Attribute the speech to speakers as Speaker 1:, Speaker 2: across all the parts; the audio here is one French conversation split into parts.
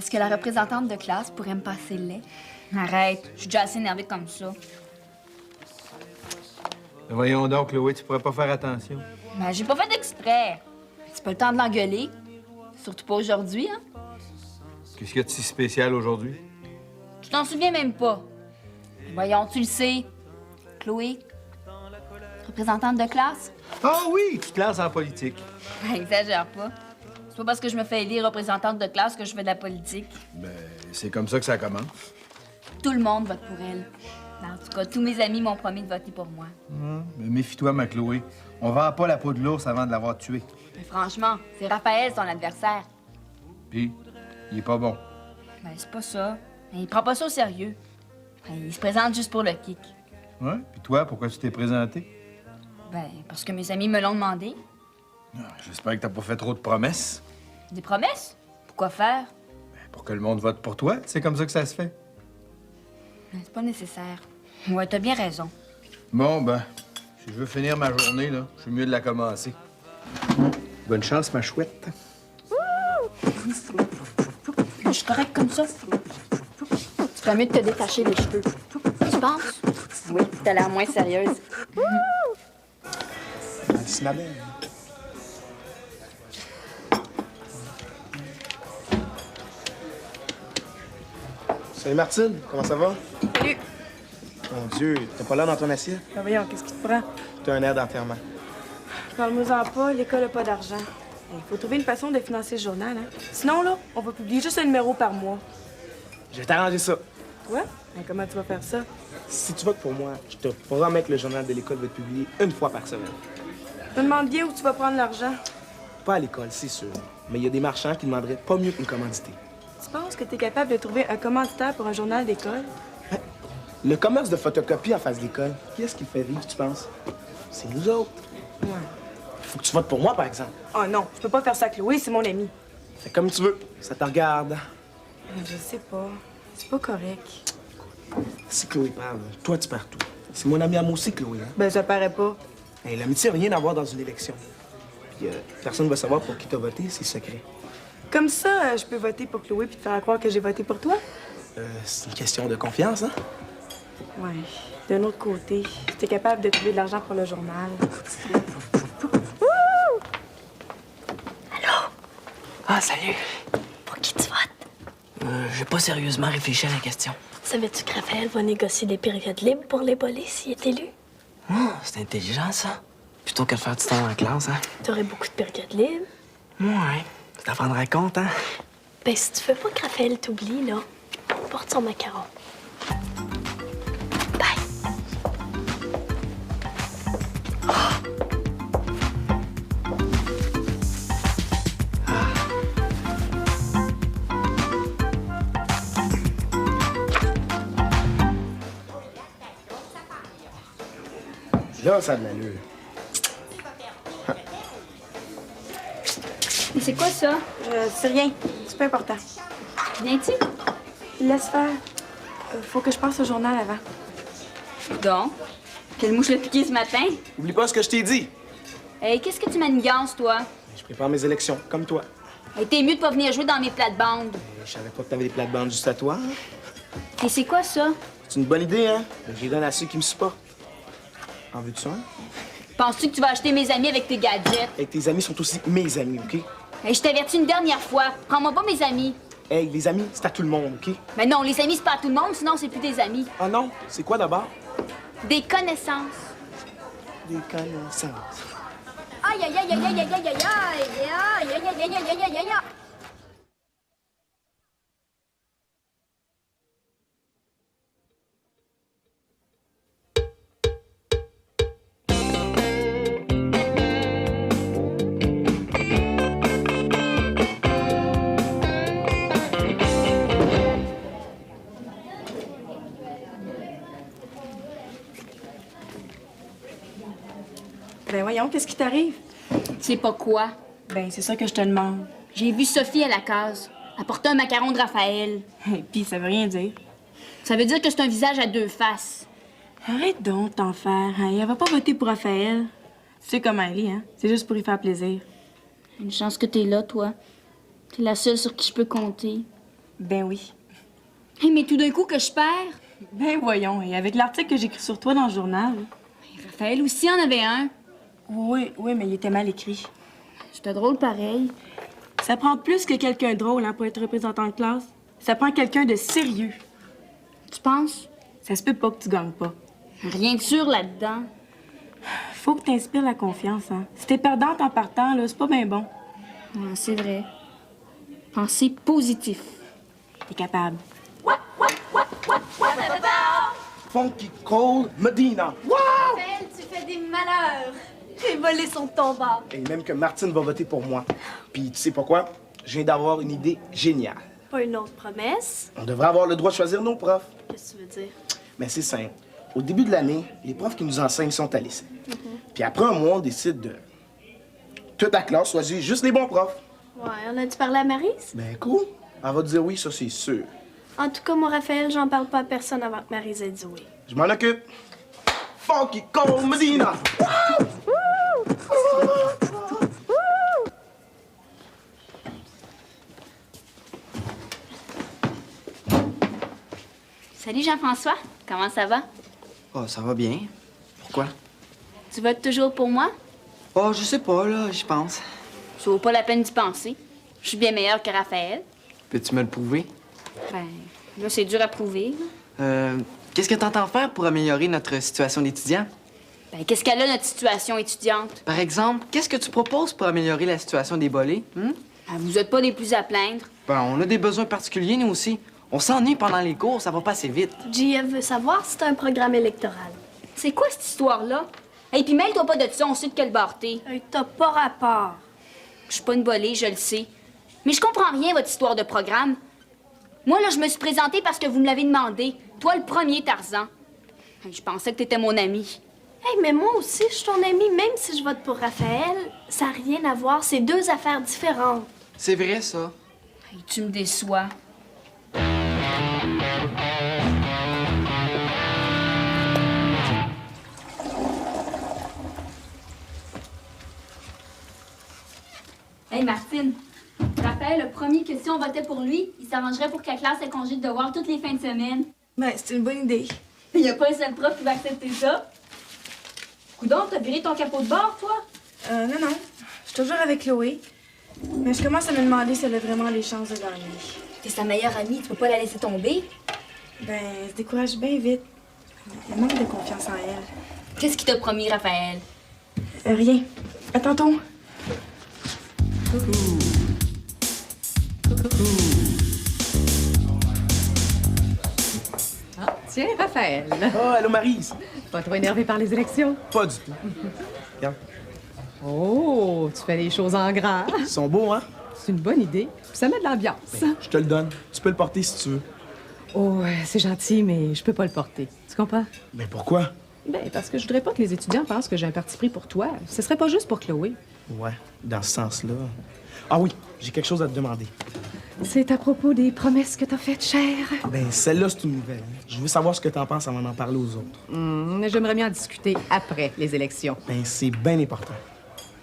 Speaker 1: Parce que la représentante de classe pourrait me passer le lait. Arrête, je suis déjà assez énervée comme ça.
Speaker 2: Voyons donc, Chloé, tu pourrais pas faire attention.
Speaker 1: Ben, j'ai pas fait exprès. C'est pas le temps de l'engueuler. Surtout pas aujourd'hui, hein?
Speaker 2: Qu'est-ce qu'il y a de si spécial aujourd'hui?
Speaker 1: Tu t'en souviens même pas. Voyons, tu le sais. Chloé, représentante de classe?
Speaker 2: Ah oui, tu te lances en politique.
Speaker 1: Exagère pas. C'est pas parce que je me fais élire représentante de classe que je fais de la politique.
Speaker 2: Ben, c'est comme ça que ça commence.
Speaker 1: Tout le monde vote pour elle. En tout cas, tous mes amis m'ont promis de voter pour moi.
Speaker 2: Mais méfie-toi, ma Chloé. On vend pas la peau de l'ours avant de l'avoir tué.
Speaker 1: Mais franchement, c'est Raphaël, son adversaire.
Speaker 2: Puis, il est pas bon.
Speaker 1: Ben, c'est pas ça. Il prend pas ça au sérieux. Il se présente juste pour le kick.
Speaker 2: Ouais? Puis toi, pourquoi tu t'es présenté?
Speaker 1: Ben, parce que mes amis me l'ont demandé.
Speaker 2: J'espère que t'as pas fait trop de promesses.
Speaker 1: Des promesses? Pourquoi faire?
Speaker 2: Pour que le monde vote pour toi, c'est comme ça que ça se fait.
Speaker 1: Ben, c'est pas nécessaire. Ouais, t'as bien raison.
Speaker 2: Bon, ben, si je veux finir ma journée, là, je suis mieux de la commencer. Bonne chance, ma chouette.
Speaker 1: Je suis correcte comme ça. Tu ferais mieux de te détacher les cheveux. Tu penses? Oui, t'as l'air moins sérieuse.
Speaker 3: C'est ma belle. Salut Martine, comment ça va?
Speaker 4: Salut.
Speaker 3: Mon Dieu, t'as pas l'air dans ton assiette?
Speaker 4: Ben voyons, qu'est-ce qui te prend?
Speaker 3: T'as un air d'enterrement.
Speaker 4: Parle-moi-en pas, l'école a pas d'argent. Il faut trouver une façon de financer ce journal, hein? Sinon, là, on va publier juste un numéro par mois.
Speaker 3: Je vais t'arranger ça.
Speaker 4: Quoi? Ben, comment tu vas faire ça?
Speaker 3: Si tu votes pour moi, je te promets que le journal de l'école va être publié une fois par semaine.
Speaker 4: Je me demande bien où tu vas prendre l'argent.
Speaker 3: Pas à l'école, c'est sûr. Mais il y a des marchands qui demanderaient pas mieux qu'une commandité.
Speaker 4: Tu penses que tu es capable de trouver un commanditaire pour un journal d'école?
Speaker 3: Le commerce de photocopie en face de l'école, qui est-ce qui le fait vivre, tu penses? C'est nous autres.
Speaker 4: Ouais.
Speaker 3: Faut que tu votes pour moi, par exemple.
Speaker 4: Oh non, je peux pas faire ça, Chloé, c'est mon ami.
Speaker 3: Fais comme tu veux, ça te regarde.
Speaker 4: Je sais pas. C'est pas correct.
Speaker 3: Si Chloé parle, toi, tu perds tout. C'est mon ami à moi aussi, Chloé. Hein?
Speaker 4: Ben, ça paraît pas.
Speaker 3: Hey, l'amitié n'a rien à voir dans une élection. Puis personne ne va savoir pour qui t'as voté, c'est secret.
Speaker 4: Comme ça, je peux voter pour Chloé puis te faire croire que j'ai voté pour toi?
Speaker 3: C'est une question de confiance, hein?
Speaker 4: Ouais. D'un autre côté, si t'es capable de trouver de l'argent pour le journal.
Speaker 5: Ah, salut.
Speaker 6: Pour qui tu votes?
Speaker 5: J'ai pas sérieusement réfléchi à la question.
Speaker 6: Savais-tu que Raphaël va négocier des périodes libres pour les bolés s'il est élu?
Speaker 5: C'est intelligent, ça. Plutôt que de faire du temps en classe, hein?
Speaker 6: T'aurais beaucoup de périodes libres.
Speaker 5: Ouais. Tu t'en rendras compte, hein?
Speaker 6: Ben, si tu veux pas que Raphaël t'oublie, là, porte son macaron. Bye.
Speaker 3: Là, ça a de l'allure.
Speaker 1: Mais c'est quoi ça?
Speaker 4: C'est rien. C'est pas important.
Speaker 1: Viens-tu?
Speaker 4: Laisse faire. Faut que je passe au journal avant.
Speaker 1: Donc, quelle mouche l'a piqué ce matin?
Speaker 3: Oublie pas ce que je t'ai dit.
Speaker 1: Hey, qu'est-ce que tu manigances, toi?
Speaker 3: Je prépare mes élections, comme toi.
Speaker 1: Hey, t'es mieux de pas venir jouer dans mes plates-bandes.
Speaker 3: Je savais pas que t'avais des plates-bandes juste à toi. Hein?
Speaker 1: Et c'est quoi ça?
Speaker 3: C'est une bonne idée, hein? Je les donne à ceux qui me supportent. En veux-tu un?
Speaker 1: Penses-tu que tu vas acheter mes amis avec tes gadgets?
Speaker 3: Hey, tes amis sont aussi mes amis, OK?
Speaker 1: Hey, je t'avertis une dernière fois. Prends-moi pas mes amis.
Speaker 3: Hey, les amis, c'est à tout le monde, OK?
Speaker 1: Mais non, les amis, c'est pas à tout le monde, sinon c'est plus des amis.
Speaker 3: Ah non? C'est quoi d'abord?
Speaker 1: Des connaissances.
Speaker 3: Des connaissances.
Speaker 1: Aïe, aïe, aïe, aïe, aïe, aïe, aïe, aïe, aïe, aïe, aïe, aïe, aïe, aïe, aïe, aïe.
Speaker 4: Ben voyons, qu'est-ce qui t'arrive?
Speaker 1: Tu sais pas quoi?
Speaker 4: Ben, c'est ça que je te demande.
Speaker 1: J'ai vu Sophie à la case. Elle portait un macaron de Raphaël.
Speaker 4: Et puis, ça veut rien dire.
Speaker 1: Ça veut dire que c'est un visage à deux faces.
Speaker 4: Arrête donc de t'en faire. Hein? Elle va pas voter pour Raphaël. Tu sais comment elle est, hein? C'est juste pour y faire plaisir.
Speaker 1: Une chance que t'es là, toi. T'es la seule sur qui je peux compter.
Speaker 4: Ben oui.
Speaker 1: Hey, mais tout d'un coup que je perds.
Speaker 4: Ben voyons, et avec l'article que j'ai écrit sur toi dans le journal.
Speaker 1: Raphaël aussi en avait un.
Speaker 4: Oui, mais il était mal écrit.
Speaker 1: C'était drôle pareil.
Speaker 4: Ça prend plus que quelqu'un de drôle, hein, pour être représentant de classe. Ça prend quelqu'un de sérieux.
Speaker 1: Tu penses?
Speaker 4: Ça se peut pas que tu gagnes pas.
Speaker 1: Rien de sûr là-dedans.
Speaker 4: Faut que t'inspires la confiance, hein. Si t'es perdante en partant, là, c'est pas bien bon.
Speaker 1: Ouais, c'est vrai. Pensez positif.
Speaker 4: T'es capable.
Speaker 3: Funky Cold Medina.
Speaker 6: Raphaël, tu fais des malheurs. Les volets sont tombants.
Speaker 3: Et même que Martine va voter pour moi. Puis tu sais pourquoi? Je viens d'avoir une idée géniale.
Speaker 6: Pas une autre promesse.
Speaker 3: On devrait avoir le droit de choisir nos profs.
Speaker 6: Qu'est-ce que tu veux dire?
Speaker 3: Mais c'est simple. Au début de l'année, les profs qui nous enseignent sont à l'essai. Puis après un mois, on décide de... Toute la classe choisit juste les bons profs.
Speaker 6: Ouais, on a-tu parlé à Maryse?
Speaker 3: Ben cool. Elle va te dire oui, ça c'est sûr.
Speaker 6: En tout cas, moi, Raphaël, j'en parle pas à personne avant que Maryse ait dit oui.
Speaker 3: Je m'en occupe. Funky Cold Medina!
Speaker 1: Salut Jean-François, comment ça va?
Speaker 5: Oh, ça va bien. Pourquoi?
Speaker 1: Tu votes toujours pour moi?
Speaker 5: Oh, je sais pas, là, j'y pense.
Speaker 1: Ça vaut pas la peine d'y penser. Je suis bien meilleure que Raphaël.
Speaker 5: Peux-tu me le prouver?
Speaker 1: Ben, là, c'est dur à prouver. Là.
Speaker 5: Qu'est-ce que t'entends faire pour améliorer notre situation d'étudiant?
Speaker 1: Ben, qu'est-ce qu'elle a, notre situation étudiante?
Speaker 5: Par exemple, qu'est-ce que tu proposes pour améliorer la situation des bolés?
Speaker 1: Ben, vous êtes pas les plus à plaindre.
Speaker 5: Ben, on a des besoins particuliers, nous aussi. On s'ennuie pendant les cours, ça va pas assez vite.
Speaker 6: JF veut savoir si c'est un programme électoral.
Speaker 1: C'est quoi cette histoire-là? Et puis mêle-toi pas de ça, on sait de quel bord t'es.
Speaker 6: Hey, t'as pas rapport.
Speaker 1: Je suis pas une bolée, je le sais. Mais je comprends rien, votre histoire de programme. Moi, là, je me suis présentée parce que vous me l'avez demandé. Toi, le premier Tarzan. Hey, je pensais que t'étais mon ami.
Speaker 6: Hey, mais moi aussi, je suis ton amie, même si je vote pour Raphaël. Ça n'a rien à voir, c'est deux affaires différentes.
Speaker 5: C'est vrai, ça.
Speaker 1: Hey, tu me déçois. Hey, Martine. Raphaël, le premier que si on votait pour lui, il s'arrangerait pour que la classe ait congé de devoir toutes les fins de semaine.
Speaker 4: Ben, c'est une bonne idée.
Speaker 1: Il n'y a pas un seul prof qui va accepter ça. Coudonc, t'as viré ton capot de bord, toi?
Speaker 4: Non. Je suis toujours avec Chloé. Mais je commence à me demander si elle a vraiment les chances de gagner.
Speaker 1: T'es sa meilleure amie, tu peux pas la laisser tomber.
Speaker 4: Ben, elle se décourage bien vite. Elle manque de confiance en elle.
Speaker 1: Qu'est-ce qu'il t'a promis, Raphaël?
Speaker 4: Rien. À tantôt.
Speaker 7: Ah, tiens, Raphaël.
Speaker 3: Oh, allô Maryse.
Speaker 7: Pas trop énervé par les élections?
Speaker 3: Pas du tout. Regarde,
Speaker 7: Oh, tu fais les choses en grand.
Speaker 3: ils sont beaux, hein?
Speaker 7: C'est une bonne idée. Puis ça met de l'ambiance.
Speaker 3: Je te le donne. Tu peux le porter si tu veux.
Speaker 7: Oh, c'est gentil, mais je peux pas le porter. Tu comprends?
Speaker 3: Mais pourquoi?
Speaker 7: Ben, parce que je voudrais pas que les étudiants pensent que j'ai un parti pris pour toi. Ce serait pas juste pour Chloé.
Speaker 3: Ouais, dans ce sens-là. Ah oui, j'ai quelque chose à te demander.
Speaker 7: C'est à propos des promesses que t'as faites, chère.
Speaker 3: Ben, celle-là, c'est une nouvelle. Je veux savoir ce que t'en penses avant d'en parler aux autres.
Speaker 7: J'aimerais bien en discuter après les élections.
Speaker 3: Ben, c'est bien important.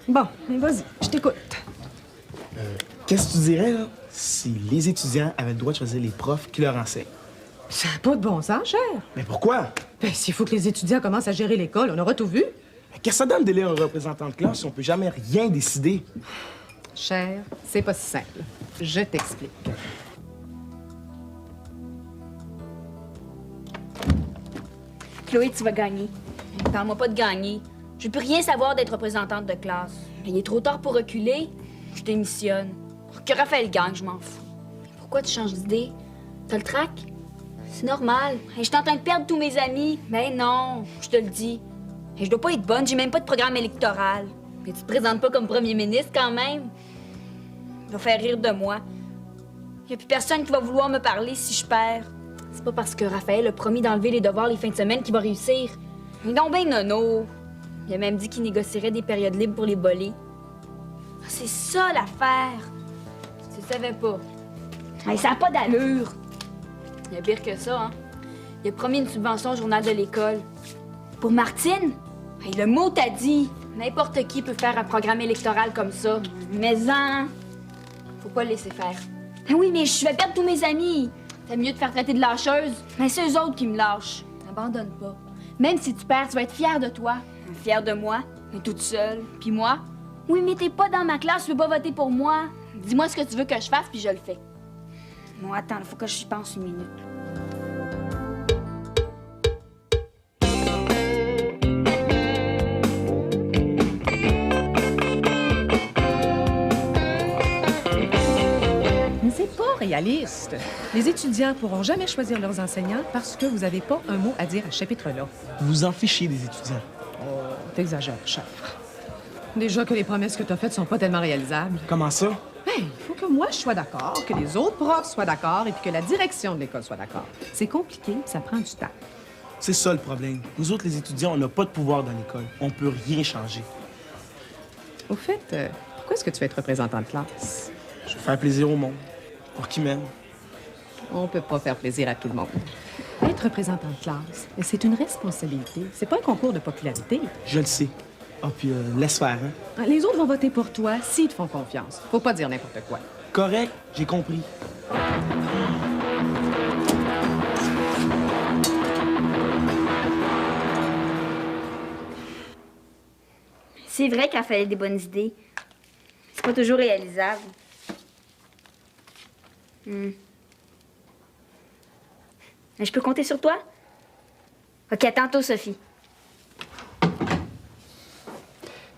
Speaker 7: Bon, vas-y, je t'écoute.
Speaker 3: Qu'est-ce que tu dirais, là, si les étudiants avaient le droit de choisir les profs qui leur enseignent?
Speaker 7: Ça n'a pas de bon sens, cher.
Speaker 3: Mais pourquoi?
Speaker 7: Ben, s'il faut que les étudiants commencent à gérer l'école, on aura tout vu.
Speaker 3: Qu'est-ce que ça donne d'élire un représentant de classe si on peut jamais rien décider?
Speaker 7: Cher, c'est pas si simple. Je t'explique.
Speaker 1: Chloé, tu vas gagner. Parle-moi pas de gagner. Je peux rien savoir d'être représentante de classe. Il est trop tard pour reculer. Je démissionne. Que Raphaël gagne, je m'en fous. Pourquoi tu changes d'idée? T'as le trac? C'est normal. Je suis en train de perdre tous mes amis. Mais non, je te le dis. Je dois pas être bonne, j'ai même pas de programme électoral. Mais tu te présentes pas comme premier ministre quand même. Il va faire rire de moi. Il y a plus personne qui va vouloir me parler si je perds. C'est pas parce que Raphaël a promis d'enlever les devoirs les fins de semaine qu'il va réussir. Il est donc ben nono. Il a même dit qu'il négocierait des périodes libres pour les bolés. Ah, c'est ça l'affaire. Tu le savais pas. Hey, ça n'a pas d'allure. Il y a pire que ça, hein. Il a promis une subvention au journal de l'école. Pour Martine? Hey, le mot t'a dit. N'importe qui peut faire un programme électoral comme ça. Mais faut pas le laisser faire. Ben oui, mais je vais perdre tous mes amis. C'est mieux de faire traiter de lâcheuse. Mais c'est eux autres qui me lâchent. N'abandonne pas. Même si tu perds, tu vas être fière de toi. Fière de moi, mais toute seule. Puis moi? Oui, mais t'es pas dans ma classe, tu peux pas voter pour moi. Dis-moi ce que tu veux que je fasse, puis je le fais. Bon, attends, il faut que j'y pense une minute.
Speaker 7: Mais c'est pas réaliste. Les étudiants pourront jamais choisir leurs enseignants parce que vous n'avez pas un mot à dire à ce chapitre-là.
Speaker 3: Vous en fichez des étudiants.
Speaker 7: T'exagères, chef. Déjà que les promesses que t'as faites sont pas tellement réalisables.
Speaker 3: Comment ça?
Speaker 7: Il faut que moi je sois d'accord, que les autres profs soient d'accord et puis que la direction de l'école soit d'accord. C'est compliqué, ça prend du temps.
Speaker 3: C'est ça le problème. Nous autres, les étudiants, on n'a pas de pouvoir dans l'école. On peut rien changer.
Speaker 7: Au fait, pourquoi est-ce que tu veux être représentant de classe?
Speaker 3: Je veux faire plaisir au monde. Pour qu'ils m'aiment.
Speaker 7: On peut pas faire plaisir à tout le monde. Être représentant de classe, c'est une responsabilité. C'est pas un concours de popularité.
Speaker 3: Je le sais. Ah, puis laisse faire, hein?
Speaker 7: Les autres vont voter pour toi s'ils te font confiance. Faut pas dire n'importe quoi.
Speaker 3: Correct, j'ai compris.
Speaker 1: C'est vrai qu'elle fallait des bonnes idées. C'est pas toujours réalisable. Mais je peux compter sur toi? OK, à tantôt, Sophie.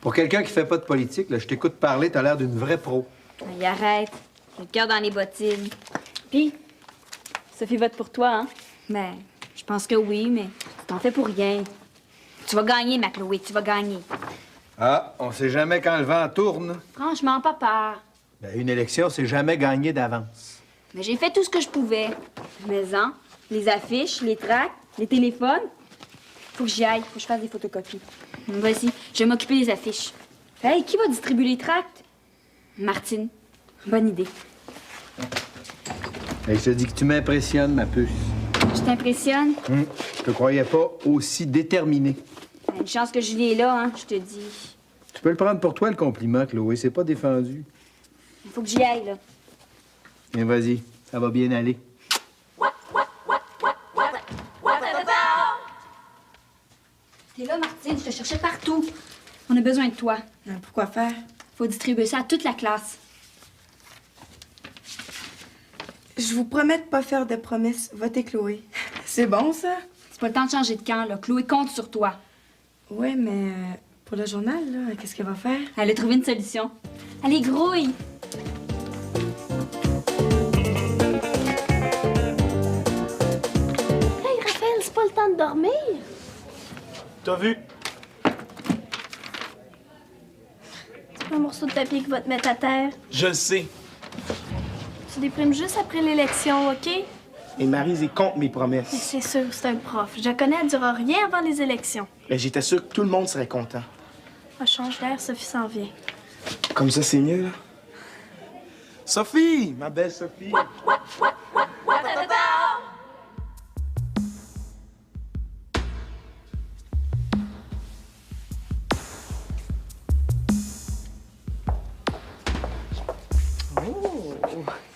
Speaker 2: Pour quelqu'un qui fait pas de politique, là, je t'écoute parler, t'as l'air d'une vraie pro.
Speaker 1: Allez, arrête. J'ai le cœur dans les bottines. Puis, Sophie vote pour toi, hein? Ben, je pense que oui, mais tu t'en fais pour rien. Tu vas gagner, ma Chloé, tu vas gagner.
Speaker 2: Ah, on sait jamais quand le vent tourne.
Speaker 1: Franchement, pas peur.
Speaker 2: Ben, une élection, c'est jamais gagné d'avance.
Speaker 1: Mais j'ai fait tout ce que je pouvais. Les maisons, les affiches, les tracts, les téléphones. Faut que j'y aille, faut que je fasse des photocopies. Vas-y, je vais m'occuper des affiches. Hey, qui va distribuer les tracts? Martine. Bonne idée.
Speaker 2: Hey, je te dis que tu m'impressionnes, ma puce.
Speaker 1: Je t'impressionne?
Speaker 2: Je te croyais pas aussi déterminé.
Speaker 1: Une chance que Julie est là, hein, je te dis.
Speaker 2: Tu peux le prendre pour toi, le compliment, Chloé. C'est pas défendu.
Speaker 1: Il faut que j'y aille, là.
Speaker 2: Mais vas-y, ça va bien aller.
Speaker 1: T'es là, Martine, je te cherchais partout. On a besoin de toi.
Speaker 4: Pourquoi faire?
Speaker 1: Faut distribuer ça à toute la classe.
Speaker 4: Je vous promets de pas faire de promesses. Votez Chloé. C'est bon, ça?
Speaker 1: C'est pas le temps de changer de camp, là. Chloé compte sur toi.
Speaker 4: Ouais, mais pour le journal, là, qu'est-ce qu'elle va faire?
Speaker 1: Elle a trouvé une solution. Allez, grouille!
Speaker 6: Hey, Raphaël, c'est pas le temps de dormir?
Speaker 3: T'as vu?
Speaker 6: C'est pas un morceau de papier qui va te mettre à terre.
Speaker 3: Je le sais.
Speaker 6: Tu déprimes juste après l'élection, OK?
Speaker 3: Et Maryse est contre mes
Speaker 6: Mais
Speaker 3: promesses.
Speaker 6: c'est sûr, c'est un prof. Je la connais, elle dira rien avant les élections.
Speaker 3: Mais j'étais sûr que tout le monde serait content.
Speaker 6: Ah, change d'air, Sophie s'en vient.
Speaker 3: Comme ça, c'est mieux, là. Sophie! Ma belle Sophie!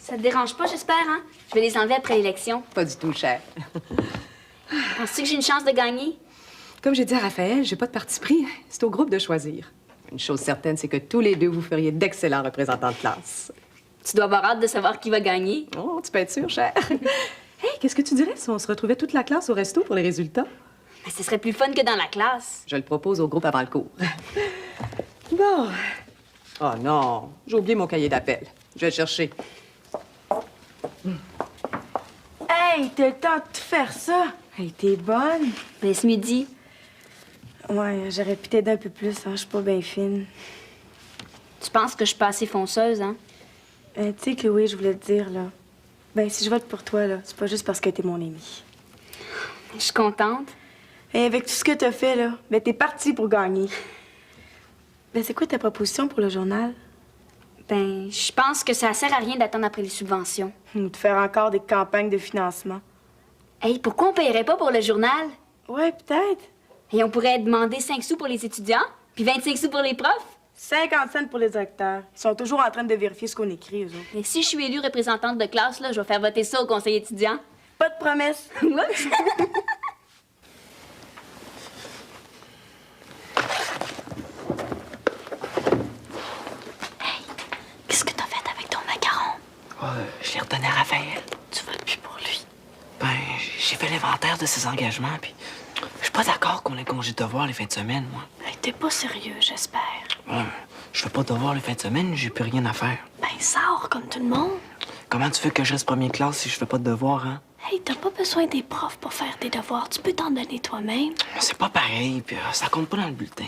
Speaker 1: Ça te dérange pas, j'espère, hein? Je vais les enlever après l'élection.
Speaker 7: Pas du tout, cher.
Speaker 1: Penses-tu que j'ai une chance de gagner?
Speaker 7: Comme j'ai dit à Raphaël, j'ai pas de parti pris. C'est au groupe de choisir. Une chose certaine, c'est que tous les deux, vous feriez d'excellents représentants de classe.
Speaker 1: Tu dois avoir hâte de savoir qui va gagner.
Speaker 7: Oh, tu peux être sûr, cher. Hey, qu'est-ce que tu dirais si on se retrouvait toute la classe au resto pour les résultats?
Speaker 1: Mais ce serait plus fun que dans la classe.
Speaker 7: Je le propose au groupe avant le cours. Bon. Oh non, j'ai oublié mon cahier d'appel. Je vais le chercher.
Speaker 4: Hey, t'as le temps de tout faire ça? Hey, t'es bonne?
Speaker 1: Mais ce midi,
Speaker 4: Ouais, j'aurais pu t'aider un peu plus, hein. Je suis pas bien fine.
Speaker 1: tu penses que je suis pas assez fonceuse, hein?
Speaker 4: Tu sais, Chloé, je voulais te dire, là. Ben, si je vote pour toi, là, c'est pas juste parce que t'es mon amie.
Speaker 1: Je suis contente.
Speaker 4: Et avec tout ce que t'as fait, là, ben, t'es partie pour gagner. Ben, c'est quoi ta proposition pour le journal?
Speaker 1: Ben, je pense que ça sert à rien d'attendre après les subventions.
Speaker 4: Ou de faire encore des campagnes de financement.
Speaker 1: Hey, pourquoi on paierait pas pour le journal?
Speaker 4: Ouais, peut-être.
Speaker 1: Et on pourrait demander 5 sous pour les étudiants, puis 25 sous pour les profs.
Speaker 4: 50 cents pour les directeurs. Ils sont toujours en train de vérifier ce qu'on écrit, eux autres.
Speaker 1: Et si je suis élue représentante de classe, là, je vais faire voter ça au conseil étudiant.
Speaker 4: Pas de promesse.
Speaker 6: Qu'est-ce que t'as fait avec ton macaron?
Speaker 5: Je l'ai redonné à Raphaël.
Speaker 6: Tu votes plus pour lui.
Speaker 5: Ben, j'ai fait l'inventaire de ses engagements, puis je suis pas d'accord qu'on ait congé de devoir les fins de semaine, moi.
Speaker 6: Hey, t'es pas sérieux, j'espère.
Speaker 5: Ouais, je fais pas de devoir les fins de semaine, j'ai plus rien à faire.
Speaker 6: Ben, sors comme tout le monde.
Speaker 5: Comment tu veux que je reste première classe si je fais pas de devoir, hein?
Speaker 6: Hey, t'as pas besoin des profs pour faire tes devoirs. Tu peux t'en donner toi-même.
Speaker 5: C'est pas pareil, puis ça compte pas dans le bulletin.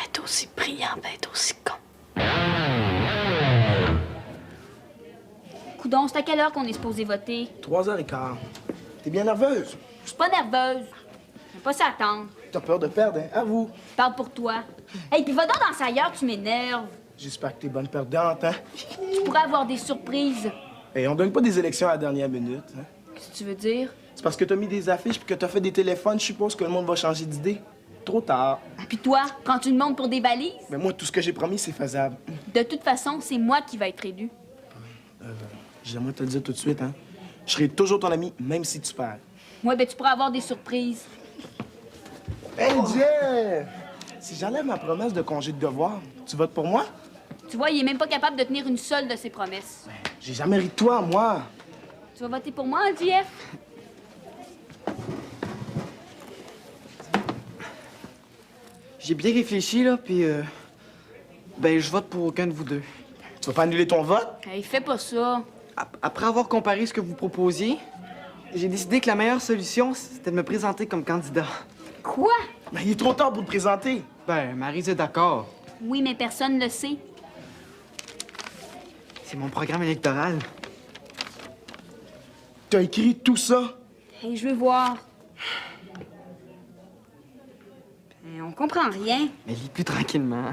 Speaker 6: Être aussi brillant, ben être aussi con.
Speaker 1: Coudon, c'est à quelle heure qu'on est supposé voter?
Speaker 3: 3h15. T'es bien nerveuse?
Speaker 1: Je suis pas nerveuse. Je vais pas s'attendre.
Speaker 3: T'as peur de perdre, hein? À vous.
Speaker 1: Je parle pour toi. Hey, puis va donc danser ailleurs, tu m'énerves.
Speaker 3: J'espère que t'es bonne perdante, hein?
Speaker 1: Tu pourrais avoir des surprises.
Speaker 3: Et on donne pas des élections à la dernière minute, hein?
Speaker 1: Qu'est-ce que tu veux dire?
Speaker 3: C'est parce que t'as mis des affiches puis que t'as fait des téléphones, je suppose que le monde va changer d'idée. Trop tard.
Speaker 1: Puis toi, quand tu demandes pour des valises,
Speaker 3: Mais moi, tout ce que j'ai promis, c'est faisable.
Speaker 1: de toute façon, c'est moi qui vais être élu.
Speaker 3: J'aimerais te le dire tout de suite, hein? Je serai toujours ton ami, même si tu perds.
Speaker 1: Moi, ben tu pourrais avoir des surprises.
Speaker 3: Hey, Jeff! Si j'enlève ma promesse de congé de devoir, tu votes pour moi?
Speaker 1: Tu vois, il est même pas capable de tenir une seule de ses promesses.
Speaker 3: J'ai jamais ri de toi, moi.
Speaker 1: Tu vas voter pour moi, JF?
Speaker 5: J'ai bien réfléchi, là, puis ben, je vote pour aucun de vous deux.
Speaker 3: Tu vas pas annuler ton vote?
Speaker 1: Hey, fais pas ça.
Speaker 5: Après avoir comparé ce que vous proposiez, j'ai décidé que la meilleure solution, c'était de me présenter comme candidat.
Speaker 1: Quoi?
Speaker 3: Mais il est trop tard pour te présenter.
Speaker 5: Ben, Maryse est d'accord.
Speaker 1: Oui, mais personne ne le sait.
Speaker 5: C'est mon programme électoral.
Speaker 3: T'as écrit tout ça?
Speaker 1: Hey, je veux voir. Ben, on comprend rien.
Speaker 5: Mais lis plus tranquillement.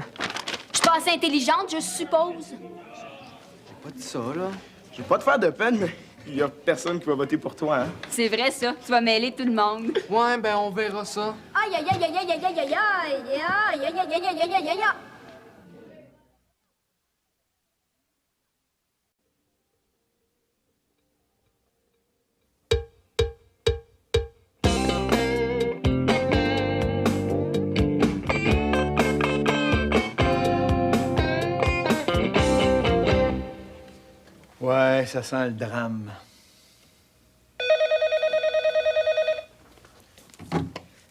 Speaker 1: Je suis pas assez intelligente, je suppose.
Speaker 5: J'ai pas dit ça, là.
Speaker 3: Je vais pas te faire de peine, mais il y a personne qui va voter pour toi, hein?
Speaker 1: C'est vrai, ça. Tu vas mêler tout le monde.
Speaker 5: Ouais, ben, on verra ça.
Speaker 1: Aïe, aïe, aïe, aïe, aïe, aïe, aïe, aïe, aïe, aïe, aïe, aïe, aïe, aïe, aïe, aïe.
Speaker 2: Ouais, ça sent le drame.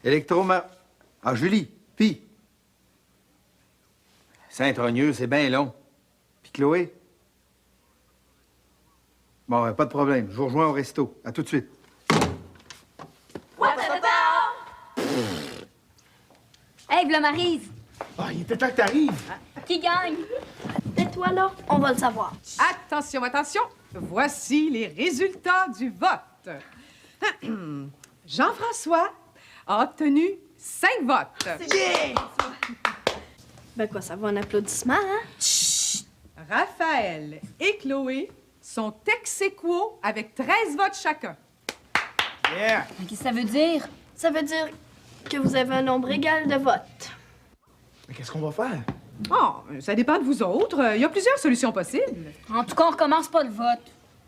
Speaker 2: Électroma... Ah, Julie, puis... Saint-Trogneux, c'est bien long. Puis Chloé? Bon, pas de problème. Je vous rejoins au resto. À tout de suite.
Speaker 1: Hey, v'là Maryse.
Speaker 3: Ah, il était temps que t'arrives.
Speaker 1: Qui gagne?
Speaker 6: Et toi, là, on va le savoir.
Speaker 7: Attention, attention. Voici les résultats du vote. Jean-François a obtenu 5 votes.
Speaker 6: Ben quoi, ça vaut un applaudissement, hein?
Speaker 7: Raphaël et Chloé sont ex aequo avec 13 votes chacun.
Speaker 3: Yeah!
Speaker 1: Qu'est-ce que ça veut dire?
Speaker 6: Ça veut dire que vous avez un nombre égal de votes.
Speaker 3: Mais qu'est-ce qu'on va faire?
Speaker 7: Oh, ça dépend de vous autres. Il y a plusieurs solutions possibles.
Speaker 1: En tout cas, on recommence pas le vote.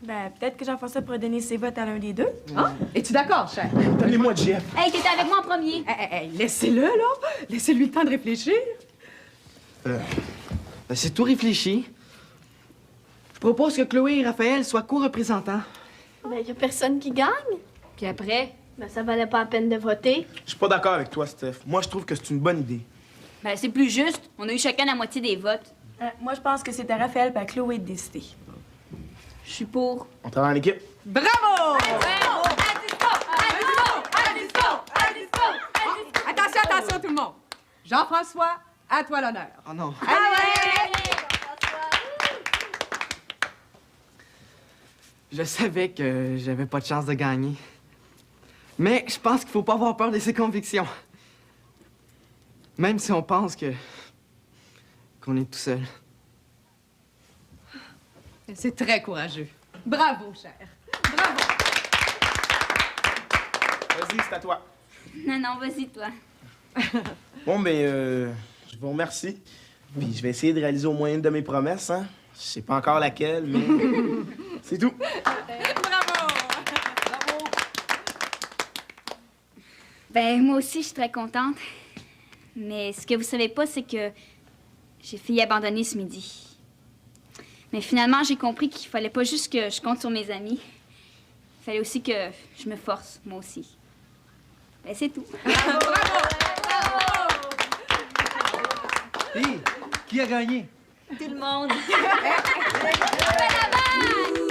Speaker 4: Ben, peut-être que Jean-François pourrait donner ses votes à l'un des deux.
Speaker 7: Ah, es-tu d'accord, cher?
Speaker 3: Donnez-moi Jeff.
Speaker 1: Hey, t'étais avec moi en premier.
Speaker 7: Hey, laissez-le, là. Laissez-lui le temps de réfléchir.
Speaker 5: Ben, c'est tout réfléchi. Je propose que Chloé et Raphaël soient co-représentants.
Speaker 6: Ben, y a personne qui gagne.
Speaker 1: Puis après,
Speaker 6: Ben, ça valait pas la peine de voter.
Speaker 3: Je suis pas d'accord avec toi, Steph. Moi, je trouve que c'est une bonne idée.
Speaker 1: ben c'est plus juste. On a eu chacun la moitié des votes.
Speaker 4: Moi, je pense que c'est à Raphaël et à Chloé de décider.
Speaker 1: Je suis pour.
Speaker 3: On travaille en équipe.
Speaker 7: Bravo! Attention, attention, tout le monde. Jean-François, à toi l'honneur.
Speaker 5: Oh non. Je savais que j'avais pas de chance de gagner. Mais je pense qu'il faut pas avoir peur de ses convictions. Même si on pense qu'on est tout seul.
Speaker 7: C'est très courageux. Bravo, cher. Bravo.
Speaker 3: Vas-y, c'est à toi.
Speaker 1: Non, vas-y, toi.
Speaker 3: Bon, ben, je vous remercie. Puis je vais essayer de réaliser au moins une de mes promesses, hein. Je sais pas encore laquelle, mais c'est tout.
Speaker 1: Ben, moi aussi, je suis très contente. Mais ce que vous savez pas, c'est que j'ai failli abandonner ce midi. Mais finalement, j'ai compris qu'il fallait pas juste que je compte sur mes amis. Il fallait aussi que je me force, moi aussi. Ben, c'est tout.
Speaker 5: Hé, qui a gagné?
Speaker 1: Tout le monde. La balle!